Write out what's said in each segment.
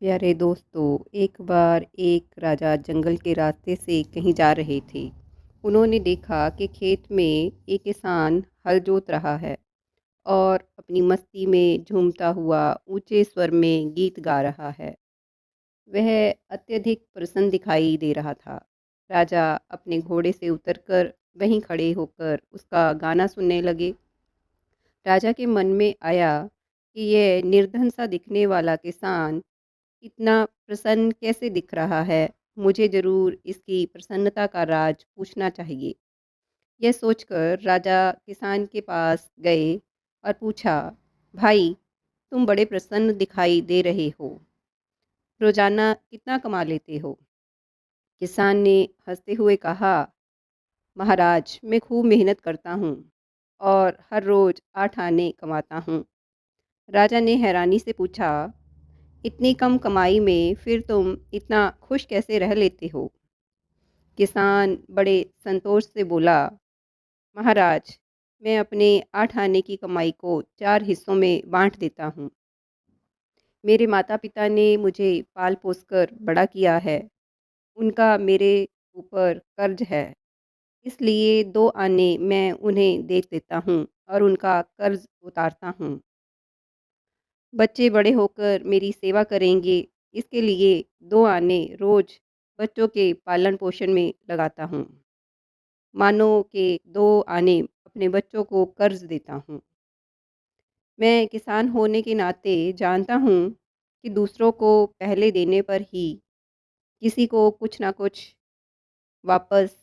प्यारे दोस्तों, एक बार एक राजा जंगल के रास्ते से कहीं जा रहे थे। उन्होंने देखा कि खेत में एक किसान हल जोत रहा है और अपनी मस्ती में झूमता हुआ ऊंचे स्वर में गीत गा रहा है। वह अत्यधिक प्रसन्न दिखाई दे रहा था। राजा अपने घोड़े से उतरकर वहीं खड़े होकर उसका गाना सुनने लगे। राजा के मन में आया कि यह निर्धन सा दिखने वाला किसान इतना प्रसन्न कैसे दिख रहा है। मुझे ज़रूर इसकी प्रसन्नता का राज पूछना चाहिए। यह सोचकर राजा किसान के पास गए और पूछा, भाई, तुम बड़े प्रसन्न दिखाई दे रहे हो। रोजाना कितना कमा लेते हो? किसान ने हंसते हुए कहा, महाराज, मैं खूब मेहनत करता हूँ और हर रोज़ 8 आने कमाता हूँ। राजा ने हैरानी से पूछा, इतनी कम कमाई में फिर तुम इतना खुश कैसे रह लेते हो? किसान बड़े संतोष से बोला, महाराज, मैं अपने 8 आने की कमाई को 4 हिस्सों में बांट देता हूँ। मेरे माता पिता ने मुझे पाल पोस कर बड़ा किया है। उनका मेरे ऊपर कर्ज है, इसलिए 2 आने मैं उन्हें दे देता हूँ और उनका कर्ज उतारता हूँ। बच्चे बड़े होकर मेरी सेवा करेंगे, इसके लिए 2 आने रोज बच्चों के पालन पोषण में लगाता हूँ। मानो के 2 आने अपने बच्चों को कर्ज देता हूँ। मैं किसान होने के नाते जानता हूँ कि दूसरों को पहले देने पर ही किसी को कुछ ना कुछ वापस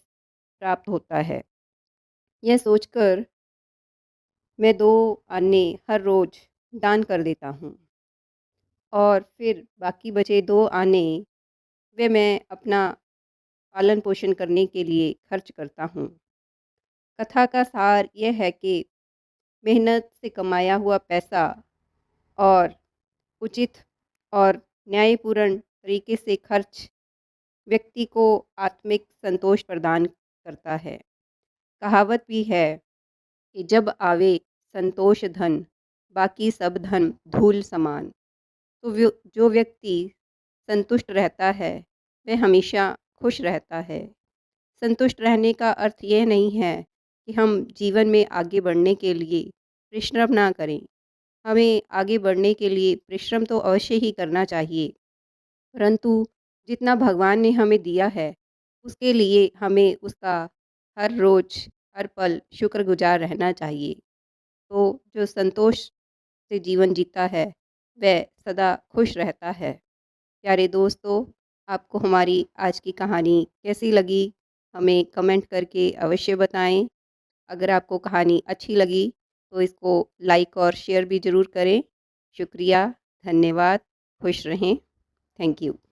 प्राप्त होता है। यह सोचकर मैं 2 आने हर रोज दान कर देता हूँ और फिर बाकी बचे 2 आने वे मैं अपना पालन पोषण करने के लिए खर्च करता हूँ। कथा का सार यह है कि मेहनत से कमाया हुआ पैसा और उचित और न्यायपूर्ण तरीके से खर्च व्यक्ति को आत्मिक संतोष प्रदान करता है। कहावत भी है कि जब आवे संतोष धन, बाकी सब धन धूल समान। तो जो व्यक्ति संतुष्ट रहता है वह हमेशा खुश रहता है। संतुष्ट रहने का अर्थ यह नहीं है कि हम जीवन में आगे बढ़ने के लिए परिश्रम ना करें। हमें आगे बढ़ने के लिए परिश्रम तो अवश्य ही करना चाहिए, परंतु जितना भगवान ने हमें दिया है उसके लिए हमें उसका हर रोज़ हर पल शुक्रगुजार रहना चाहिए। तो जो संतोष से जीवन जीता है वह सदा खुश रहता है। प्यारे दोस्तों, आपको हमारी आज की कहानी कैसी लगी, हमें कमेंट करके अवश्य बताएं। अगर आपको कहानी अच्छी लगी तो इसको लाइक और शेयर भी ज़रूर करें। शुक्रिया, धन्यवाद, खुश रहें। Thank you.